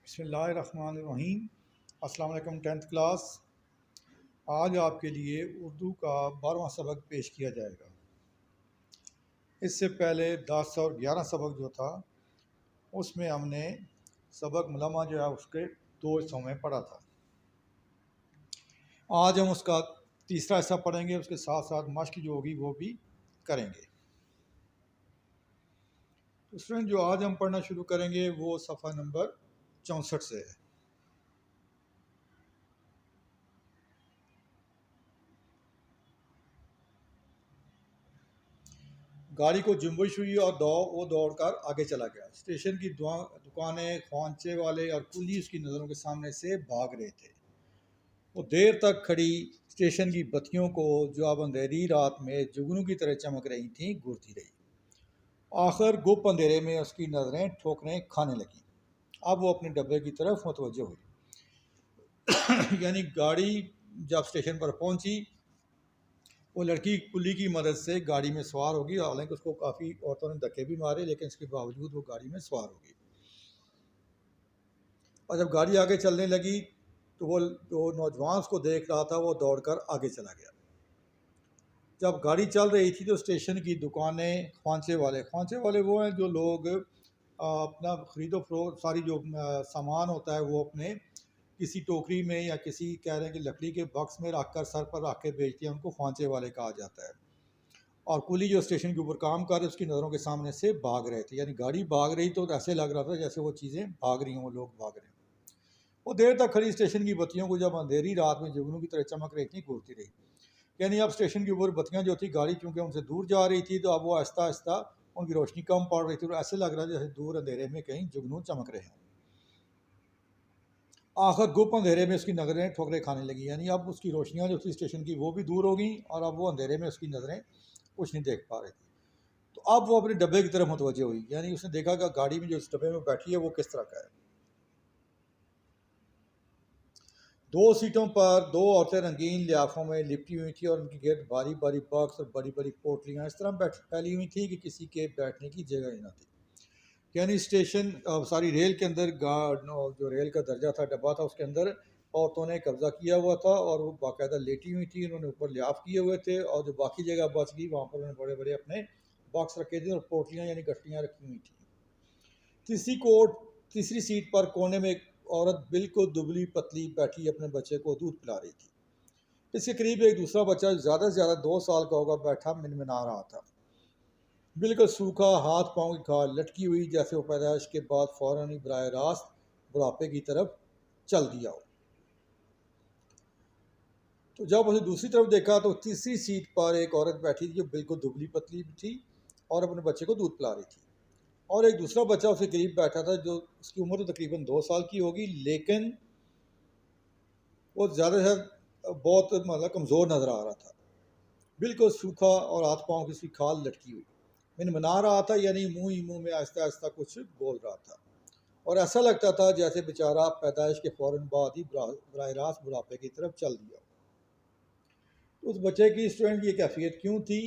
बिस्मिल्लाहिर्रहमानिर्रहीम। अस्सलाम वालेकुम 10th क्लास। आज आपके लिए उर्दू का 12वां सबक पेश किया जाएगा। इससे पहले 10 और 11 सबक जो था उसमें हमने सबक मुलम्मा जो है उसके 2 हिस्सों में पढ़ा था। आज हम उसका तीसरा हिस्सा पढ़ेंगे, उसके साथ साथ मश्क जो होगी वो भी करेंगे। तो स्टूडेंट, जो आज हम पढ़ना शुरू करेंगे वो सफ़ा नंबर 64 से है। गाड़ी को जुम्बिश हुई और वो दौड़कर आगे चला गया। स्टेशन की दुकानें, ख्वांचे वाले और कुली उसकी नज़रों के सामने से भाग रहे थे। वो देर तक खड़ी स्टेशन की बत्तियों को, जो अब अंधेरी रात में जुगनू की तरह चमक रही थीं, घूरती रही। आखिर गुप अंधेरे में उसकी नज़रें ठोकरें खाने लगीं। अब वो अपने डब्बे की तरफ मुतवज्जो हुई। यानी गाड़ी जब स्टेशन पर पहुंची, वो लड़की कुली की मदद से गाड़ी में सवार होगी। हालांकि उसको काफ़ी औरतों ने धक्के भी मारे, लेकिन इसके बावजूद वो गाड़ी में सवार होगी। और जब गाड़ी आगे चलने लगी तो वो जो नौजवान उसको देख रहा था वो दौड़कर आगे चला गया। जब गाड़ी चल रही थी तो स्टेशन की दुकानें, ख्वांचे वाले वो हैं जो लोग अपना ख़रीदो फरोख्त, सारी जो सामान होता है वो अपने किसी टोकरी में या किसी कह रहे हैं कि लकड़ी के बक्स में रख कर सर पर रख के बेचते हैं, उनको ख्वांचे वाले कहा जाता है। और कुली जो स्टेशन के ऊपर काम कर रहे उसकी नज़रों के सामने से भाग रहे थे। यानी गाड़ी भाग रही तो ऐसे लग रहा था जैसे वो चीज़ें भाग रही हों, वो लोग भाग रहे हैं। वो देर तक खड़ी स्टेशन की बत्तियों को, जब अंधेरी रात में जुगनू की तरह चमक रही थी, घूरती रही। यानी अब स्टेशन के ऊपर बत्तियां जो थी, गाड़ी चूंकि उनसे दूर जा रही थी तो अब वो आहिस्ता आहिस्ता उनकी रोशनी कम पड़ रही थी और ऐसे लग रहा था जैसे दूर अंधेरे में कहीं जुगनू चमक रहे हैं। आखिर गुप अंधेरे में उसकी नज़रें ठोकरें खाने लगी। यानी अब उसकी रोशनियां जो थी स्टेशन की वो भी दूर हो गई और अब वो अंधेरे में उसकी नज़रें कुछ नहीं देख पा रही थी। तो अब वो अपने डब्बे की तरफ मुतवज्जो हुई। यानी उसने देखा कि गाड़ी में जो इस डब्बे में बैठी है वो किस तरह का है। 2 सीटों पर 2 औरतें रंगीन लियाफों में लिपटी हुई थी और उनके गिर्द भारी भारी बॉक्स और बड़ी बड़ी पोटलियाँ इस तरह फैली हुई थी कि किसी के बैठने की जगह ही ना थी। यानी स्टेशन सारी रेल के अंदर जो रेल का दर्जा था, डब्बा था, उसके अंदर औरतों ने कब्जा किया हुआ था और वो बाकायदा लेटी हुई थी। उन्होंने ऊपर लिहाफ किए हुए थे और जो बाकी जगह बच गई वहाँ पर उन्होंने बड़े बड़े अपने बॉक्स रखे थे और पोटलियाँ यानी गठरियाँ रखी हुई थी। तीसरी सीट पर कोने में एक औरत बिल्कुल दुबली पतली बैठी अपने बच्चे को दूध पिला रही थी। इसके करीब एक दूसरा बच्चा ज़्यादा से ज़्यादा 2 साल का होगा, बैठा मिनमिना रहा था। बिल्कुल सूखा, हाथ पाँव की खाल लटकी हुई, जैसे वो पैदाइश के बाद फौरन ही बराह रास्त बुढ़ापे की तरफ चल दिया हो। तो जब उसे दूसरी तरफ देखा तो तीसरी सीट पर एक औरत बैठी थी जो बिल्कुल दुबली पतली थी और अपने बच्चे को दूध पिला रही थी। और एक दूसरा बच्चा उसके करीब बैठा था जो उसकी उम्र तो तकरीबन 2 साल की होगी, लेकिन वो ज़्यादा से ज़्यादा बहुत मतलब कमज़ोर नज़र आ रहा था। बिल्कुल सूखा और हाथ पाँव की उसकी खाल लटकी हुई, मिनमिना रहा था। यानी मुंह ही मुंह में आहिस्ता आहिस्ता कुछ बोल रहा था और ऐसा लगता था जैसे बेचारा पैदाइश के फ़ौरन बाद ही बराह रास्त बुढ़ापे की तरफ चल दिया। तो उस बच्चे की, स्टूडेंट की, कैफियत क्यों थी?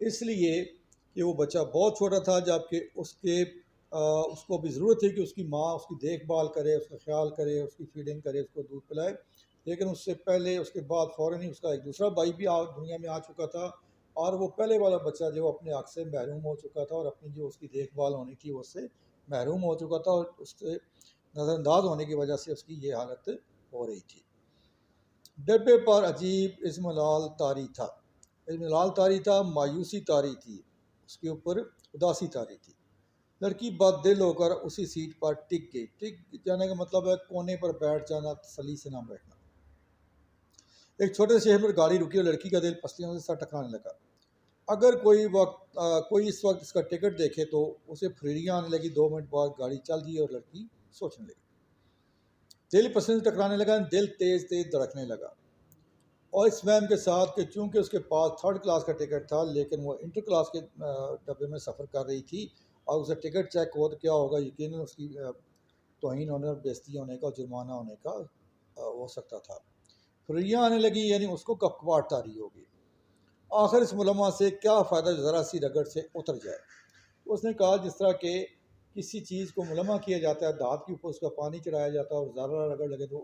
इसलिए कि वो बच्चा बहुत छोटा था, जबकि उसको भी ज़रूरत थी कि उसकी माँ उसकी देखभाल करे, उसका ख्याल करे, उसकी फीडिंग करे, उसको दूध पिलाए। लेकिन उससे पहले, उसके बाद फ़ौरन ही उसका एक दूसरा भाई भी दुनिया में आ चुका था और वो पहले वाला बच्चा जो अपने हक़ से महरूम हो चुका था और अपनी जो उसकी देखभाल होनी थी उससे महरूम हो चुका था और उससे नज़रअंदाज होने की वजह से उसकी ये हालत हो रही थी। डब्बे पर अजीब इस्मलाल तारी था। इस्मलाल तारी था, मायूसी तारी थी, उसके ऊपर उदासी तारी थी। लड़की बददिल होकर उसी सीट पर टिक गई। टिक जाने का मतलब है कोने पर बैठ जाना, तसल्ली से ना बैठना। एक छोटे से शहर पर गाड़ी रुकी और लड़की का दिल पसलियों से सर टकराने लगा। अगर कोई इस वक्त इसका टिकट देखे तो उसे फुर्रियाँ आने लगी। 2 मिनट बाद गाड़ी चल दी और लड़की सोचने लगी। दिल पसलियों से टकराने लगा, दिल तेज़ तेज़ धड़कने लगा और इस वहम के साथ कि चूंकि उसके पास 3rd क्लास का टिकट था, लेकिन वो इंटर क्लास के डब्बे में सफ़र कर रही थी और उसे टिकट चेक हो तो क्या होगा, यकीनन उसकी तौहीन होने और बेइज्जती होने का, जुर्माना होने का हो सकता था। फुर्रियाँ आने लगी, यानी उसको कपकपाहट तारी होगी। आखिर इस मुलम्मा से क्या फ़ायदा ज़रा सी रगड़ से उतर जाए। उसने कहा, जिस तरह के किसी चीज़ को मुलम्मा किया जाता है, दाँत के ऊपर उसका पानी चढ़ाया जाता है और ज़रा रगड़ लगे तो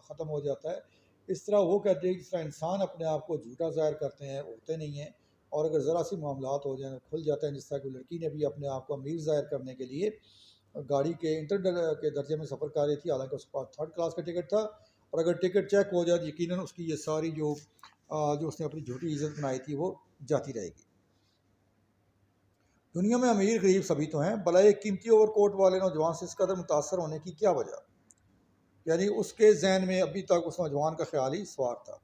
ख़त्म हो जाता है। इस तरह वो कहते हैं कि जिस तरह इंसान अपने आप को झूठा ज़ाहिर करते हैं, होते नहीं हैं, और अगर ज़रा सी मामलात हो जाएँ खुल जाते हैं। जिस तरह की लड़की ने भी अपने आप को अमीर ज़ाहिर करने के लिए गाड़ी के इंटर के दर्जे में सफ़र कर रही थी, हालांकि उसके पास थर्ड क्लास का टिकट था, और अगर टिकट चेक हो जाए तो यकीनन उसकी ये सारी जो उसने अपनी झूठी इज्जत बनाई थी वो जाती रहेगी। दुनिया में अमीर गरीब सभी तो हैं, भला एक कीमती ओवरकोट वाले नौजवान से इस कदर मुतासर होने की क्या वजह? यानी उसके जहन में अभी तक उस नौजवान का ख्याल ही सवार था।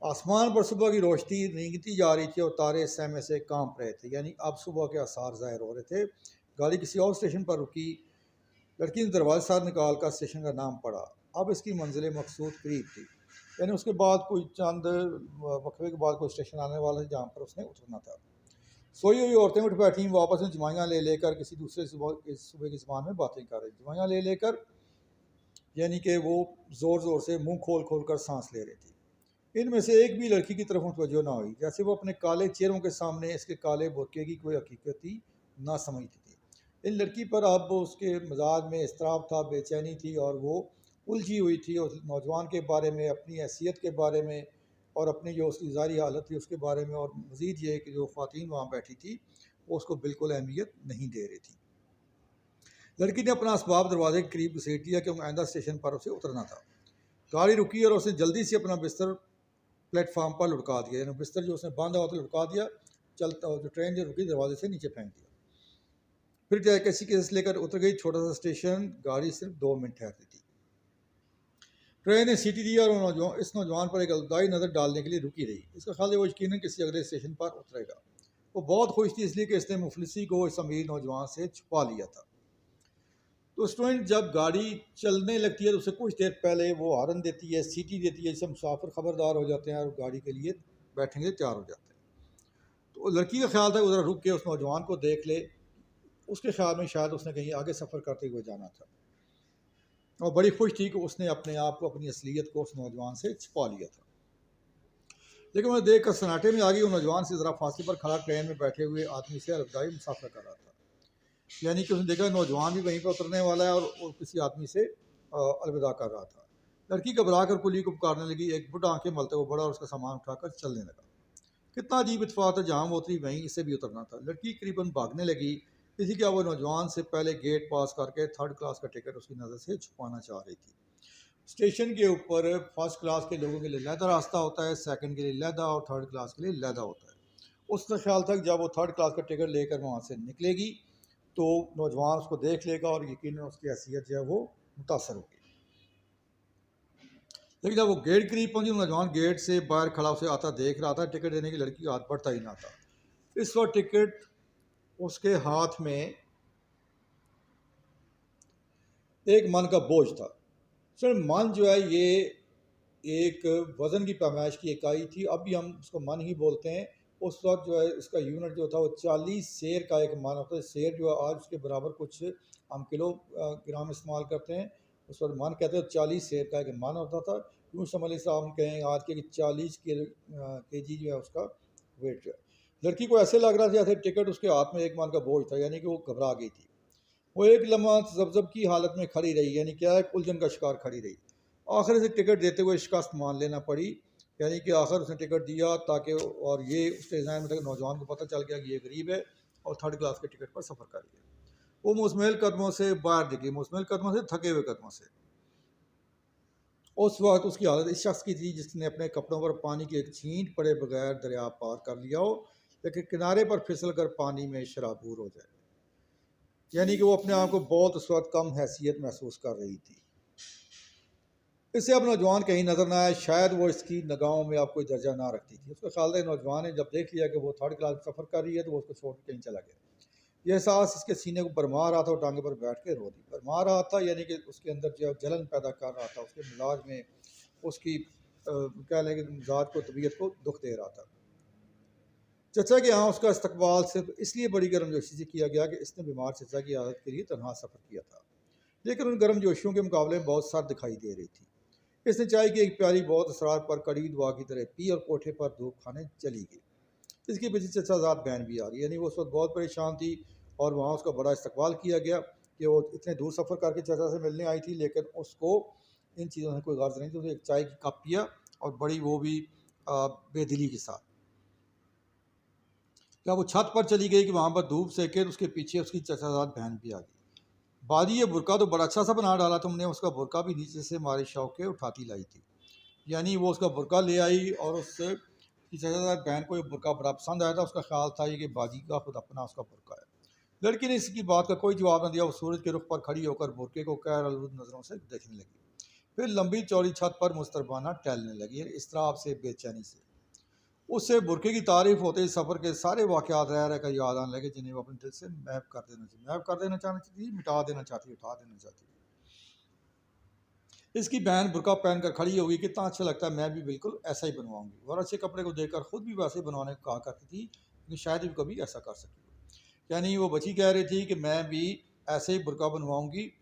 आसमान पर सुबह की रोशनी रेंगती जा रही थी और तारे सहमे से कांप रहे थे, यानी अब सुबह के आसार ज़ाहिर हो रहे थे। गाड़ी किसी और स्टेशन पर रुकी। लड़की ने दरवाजे साथ निकाल कर स्टेशन का नाम पढ़ा। अब इसकी मंजिल मकसूद करीब थी, यानी उसके बाद कोई चंद वक्फे के बाद कोई स्टेशन आने वाला है जहाँ पर उसने उतरना था। सोई हुई औरतें उठ बैठी, वो आपस में जमाइयाँ ले लेकर किसी दूसरे सुबह की ज़बान में बातें कर रही। जमाइयाँ ले लेकर यानी कि वो ज़ोर ज़ोर से मुंह खोल खोल कर सांस ले रही थी। इनमें से एक भी लड़की की तरफ मुतवज्जो ना हुई, जैसे वो अपने काले चेहरों के सामने इसके काले बुरके की कोई हकीकत ही ना समझती थी। इन लड़की पर अब उसके मिजाज में इसतराब था, बेचैनी थी, और वो उलझी हुई थी उस नौजवान के बारे में, अपनी हैसियत के बारे में, और अपनी जो उसकी ज़ाहिरी हालत थी उसके बारे में, और मज़ीद ये कि जो ख़वातीन वहाँ बैठी थी वो उसको बिल्कुल अहमियत नहीं दे रही थी। लड़की ने अपना असबाब दरवाजे के करीब घसीट लिया क्योंकि आइंदा स्टेशन पर उसे उतरना था। गाड़ी रुकी और उसने जल्दी से अपना बिस्तर प्लेटफार्म पर लुढ़का दिया, यानी बिस्तर जो उसने बांधा हुआ था लुढ़का दिया। चलता जो ट्रेन जो रुकी दरवाजे से नीचे फेंक दिया। फिर कैसी केस लेकर उतर गई। छोटा सा स्टेशन, गाड़ी सिर्फ 2 मिनट ठहरती थी। ट्रेन ने सीटी दी और इस नौजवान पर एक अलगाई नज़र डालने के लिए रुकी रही। इसका ख्याल है वो यकीनन किसी अगले स्टेशन पर उतरेगा। वो बहुत खुश थी इसलिए कि इसने मुफलिसी को इस अमीर नौजवान से छुपा लिया था। तो स्टूडेंट जब गाड़ी चलने लगती है तो उससे कुछ देर पहले वो हॉर्न देती है, सीटी देती है, जिससे मुसाफिर खबरदार हो जाते हैं और गाड़ी के लिए बैठेंगे तैयार हो जाते हैं। तो लड़की का ख्याल था उधर रुक के उस नौजवान को देख ले। उसके ख्याल में शायद उसने कहीं आगे सफ़र करते हुए जाना था, और बड़ी खुश थी कि उसने अपने आप को, अपनी असलियत को उस नौजवान से छुपा लिया था। लेकिन मैं देख कर सन्नाटे में आ गई। वो नौजवान से ज़रा फासले पर खड़ा ट्रेन में बैठे हुए आदमी से अलगदाई मुसाफर कर रहा था। यानी कि उसने देखा नौजवान भी वहीं पर उतरने वाला है, और किसी आदमी से अलविदा कर रहा था। लड़की घबरा कर कुली को पुकारने लगी। एक बुढ़ा आंखें मलते हुए बड़ा और उसका सामान उठाकर चलने लगा। कितना अजीब इत्तेफाक था, जहाँ वो उतरी वहीं इसे भी उतरना था। लड़की करीबन भागने लगी। इसी क्या वो नौजवान से पहले गेट पास करके थर्ड क्लास का टिकट उसकी नज़र से छुपाना चाह रही थी। स्टेशन के ऊपर फर्स्ट क्लास के लोगों के लिए लहदा रास्ता होता है, सेकंड के लिए लहदा, और थर्ड क्लास के लिए लहदा होता है। उसका ख्याल था कि जब वो थर्ड क्लास का टिकट लेकर वहाँ से निकलेगी तो नौजवान उसको देख लेगा और यकीनन उसकी हैसियत जो है वो मुतासर होगी। लेकिन जब वो गेट करीब पहुंची, नौजवान गेट से बाहर खड़ा उसे आता देख रहा था। टिकट देने की लड़की का हाथ बढ़ता ही ना था। इस वक्त टिकट उसके हाथ में एक मन का बोझ था। सर मन जो है ये एक वज़न की पैमाइश की इकाई थी, अब भी हम उसको मन ही बोलते हैं। उस वक्त जो है इसका यूनिट जो था वो 40 सेर का एक मन होता है। सेर जो है आज उसके बराबर कुछ हम किलो ग्राम इस्तेमाल करते हैं, उस वक्त मन कहते हैं। 40 सेर का एक मन होता था। यूँ समझ लीजिए हम कहें आज के 40 केजी जो है उसका वेट जो है। लड़की को ऐसे लग रहा था जैसे टिकट उसके हाथ में एक मन का बोझ था, यानी कि वो घबरा गई थी। वो एक लम्हा जब की हालत में खड़ी रही, यानी क्या है उलझन का शिकार खड़ी रही। आखिर से टिकट देते हुए शिकस्त मान लेना पड़ी, यानी कि आखिर उसने टिकट दिया ताकि, और ये उसके जहन में नौजवान को पता चल गया कि ये गरीब है और थर्ड क्लास के टिकट पर सफ़र कर रही है। वो मुस्मिल कदमों से बाहर निकली, मुस्मिल कदमों से, थके हुए कदमों से। उस वक्त उसकी हालत इस शख्स की थी जिसने अपने कपड़ों पर पानी की एक छींट पड़े बगैर दरिया पार कर लिया हो, लेकिन किनारे पर फिसल कर पानी में शराबूर हो जाए। यानी कि वो अपने आप को बहुत उस वक्त कम हैसियत महसूस कर रही थी। इससे अब नौजवान कहीं नज़र ना आए, शायद वो इसकी निगाहों में अब कोई दर्जा ना रखती थी। उसका ख्याल है नौजवान ने जब देख लिया कि वो थर्ड क्लास सफ़र कर रही है तो वो उसको छोड़ कहीं चला गया। यह एहसास इसके सीने को भरमा रहा था और टांगे पर बैठ के रो दी। भरमा रहा था यानी कि उसके अंदर जो जलन पैदा कर रहा था, उसके मिजाज में, उसकी कह लें कि मिजाज को, तबीयत को दुख दे रहा था। चचा के यहाँ उसका इस्तकबाल सिर्फ इसलिए बड़ी गर्मजोशी से किया गया कि इसने बीमार चचा की आदत के लिए तनहा सफ़र किया था, लेकिन उन गर्मजोशियों के मुकाबले में बहुत सर्द दिखाई दे रही थी। इसने चाय की एक प्याली बहुत असरार पर कड़ी दुआ की तरह पी और कोठे पर धूप खाने चली गई। इसके पीछे चचा ज़ात बहन भी आ गई, यानी वो उस वक्त बहुत परेशान थी। और वहाँ उसका बड़ा इस्तकबाल किया गया कि वो इतने दूर सफ़र करके चाचा से मिलने आई थी, लेकिन उसको इन चीज़ों से कोई गर्ज नहीं थी। उसने एक चाय की कप पिया और बड़ी वो भी बेदिली के साथ। क्या वो छत पर चली गई कि वहाँ पर धूप सेके, तो उसके पीछे उसकी चचाजाद बहन भी आ गई। बाजी ये बुरका तो बड़ा अच्छा सा बना डाला तुमने, उसका बुरका भी नीचे से हमारे शौक के उठाती लाई थी। यानी वो उसका बुरका ले आई और उससे चचाजाद बहन को ये बुरका बड़ा पसंद आया था। उसका ख्याल था ये कि बाजी का खुद अपना उसका बुरका है। लड़की ने इसकी बात का कोई जवाब न दिया। वो सूरज के रुख पर खड़ी होकर बुरके को गैर अलविद नज़रों से देखने लगी। फिर लंबी चौड़ी छत पर मुस्तरबाना टहलने लगी, इस तरह से बेचैनी से। उससे बुरके की तारीफ होते ही सफ़र के सारे वाक़यात रह रह कर याद आने लगे, जिन्हें वो अपने दिल से महव कर देना चाहती थी, मिटा देना चाहती, उठा देना चाहती। इसकी बहन बुरका पहनकर खड़ी होगी, कितना अच्छा लगता है, मैं भी बिल्कुल ऐसा ही बनवाऊंगी। और अच्छे कपड़े को देखकर खुद भी वैसे बनवाने को कहा करती थी, लेकिन शायद भी कभी ऐसा कर सकी। यानी वो बच्ची कह रही थी कि मैं भी ऐसे ही बुरका बनवाऊंगी।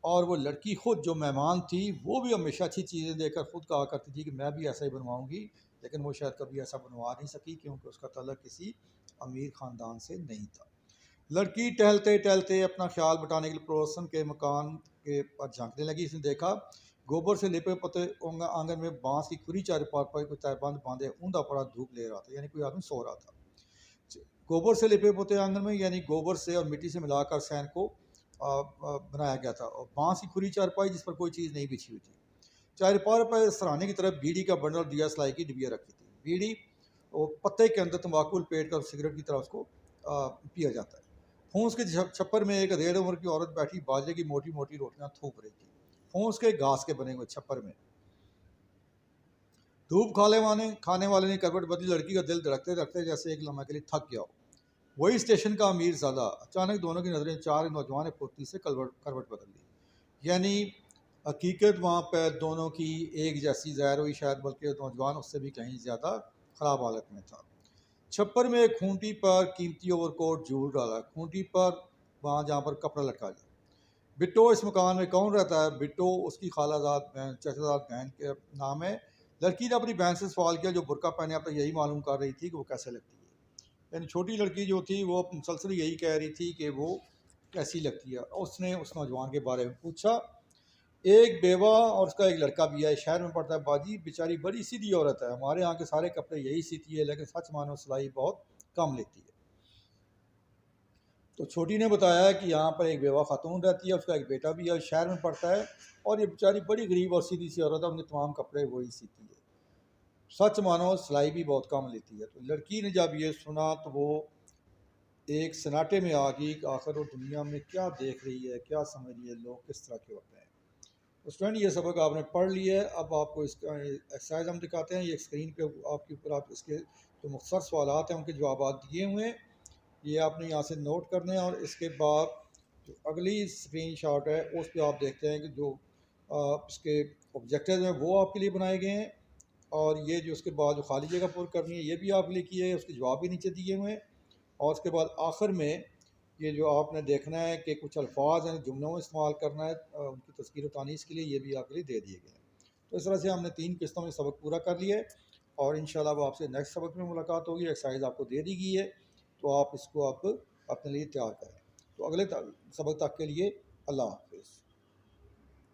और वो लड़की खुद जो मेहमान थी वो भी हमेशा अच्छी चीज़ें देकर खुद कहा करती थी कि मैं भी ऐसा ही बनवाऊंगी, लेकिन वो शायद कभी ऐसा बनवा नहीं सकी क्योंकि उसका तल्लुक किसी अमीर ख़ानदान से नहीं था। लड़की टहलते टहलते अपना ख्याल बटाने के लिए पड़ोसन के मकान के पर झांकने लगी। इसने देखा गोबर से लिपे पते आंगन में बांस की खुरी चारपाई पर कोई तारबंद बांधे ऊंधा पड़ा धूप ले रहा था, यानी कोई आदमी सो रहा था। गोबर से लिपे पोते आंगन में, यानी गोबर से और मिट्टी से मिलाकर सैन को बनाया गया था, और बांस की खुरी चारपाई जिस पर कोई चीज़ नहीं बिछी हुई थी। चारपाई पर सराहने की तरफ बीड़ी का बंडल दिया सलाई की डिबिया रखी थी। बीड़ी वो पत्ते के अंदर तंबाकू लपेट कर सिगरेट की तरह उसको पिया जाता है। फूस के छप्पर में एक अधेड़ उम्र की औरत बैठी बाजरे की मोटी मोटी रोटियां थूक रही थी। फूस के घास के बने हुए छप्पर में धूप खाने वाले ने करवट बदली। लड़की का दिल धड़कते धड़कते जैसे एक लम्हे के लिए थक गया हो। वही स्टेशन का अमीर ज़्यादा। अचानक दोनों की नज़रें चार नौजवान ने फुर्ती से करवट बदल ली। यानी हकीकत वहाँ पर दोनों की एक जैसी ज़ाहिर हुई शायद, बल्कि नौजवान उससे भी कहीं ज़्यादा ख़राब हालत में था। छप्पर में एक खूंटी पर कीमती ओवरकोट झूल डाला। खूंटी पर वहाँ जहाँ पर कपड़ा लटका गया। बिट्टो इस मकान में कौन रहता है? बिट्टो उसकी खालाजाद बहन चचाजाद बहन के नाम है। लड़की ने अपनी बहन से सवाल किया जो बुरका पहने अब तक यही मालूम कर रही थी कि वो कैसे लगती है। यानी छोटी लड़की जो थी वो मुसलसल यही कह रही थी कि वो कैसी लगती है। उसने उस नौजवान के बारे में पूछा। एक बेवा और उसका एक लड़का भी है, शहर में पढ़ता है। बाजी बेचारी बड़ी सीधी औरत है, हमारे यहाँ के सारे कपड़े यही सीती है, लेकिन सच मानो सिलाई बहुत कम लेती है। तो छोटी ने बताया कि यहाँ पर एक बेवा खातून रहती है, उसका एक बेटा भी है, शहर में पढ़ता है, और ये बेचारी बड़ी गरीब और सीधी सी औरत है, उनके तमाम कपड़े वही सीती है। सच मानो सिलाई भी बहुत कम लेती है। तो लड़की ने जब ये सुना तो वो एक सन्नाटे में आ गई कि आखिर वो दुनिया में क्या देख रही है, क्या समझ रही है, लोग किस तरह के होते हैं। तो स्टूडेंट ये सबक आपने पढ़ लिया है। अब आपको इसका एक्सरसाइज हम दिखाते हैं। ये स्क्रीन पे आपके ऊपर आप इसके जो मुख्तसर सवालात हैं उनके जवाब दिए हुए हैं, ये आपने यहाँ से नोट करने हैं। और इसके बाद जो अगली स्क्रीन शॉट है उस पर आप देखते हैं कि जो इसके ऑब्जेक्टिव हैं वो आपके लिए बनाए गए हैं, और ये जो उसके बाद जो खाली जगह पूरी करनी है ये भी आपके लिए की है, उसके जवाब भी नीचे दिए हुए हैं। और उसके बाद आखिर में ये जो आपने देखना है कि कुछ अल्फाज हैं जुमलों में इस्तेमाल करना है उनकी तज़कीर व तानीस के लिए, ये भी आपके लिए दे दिए गए हैं। तो इस तरह से हमने 3 किस्तों में सबक पूरा कर लिया है, और इंशाल्लाह वो आपसे नेक्स्ट सबक में मुलाकात होगी। एक्सरसाइज आपको दे दी गई है, तो आप इसको आप अपने लिए तैयार करें। तो अगले सबक तक के लिए अल्लाह हाफ़िज़।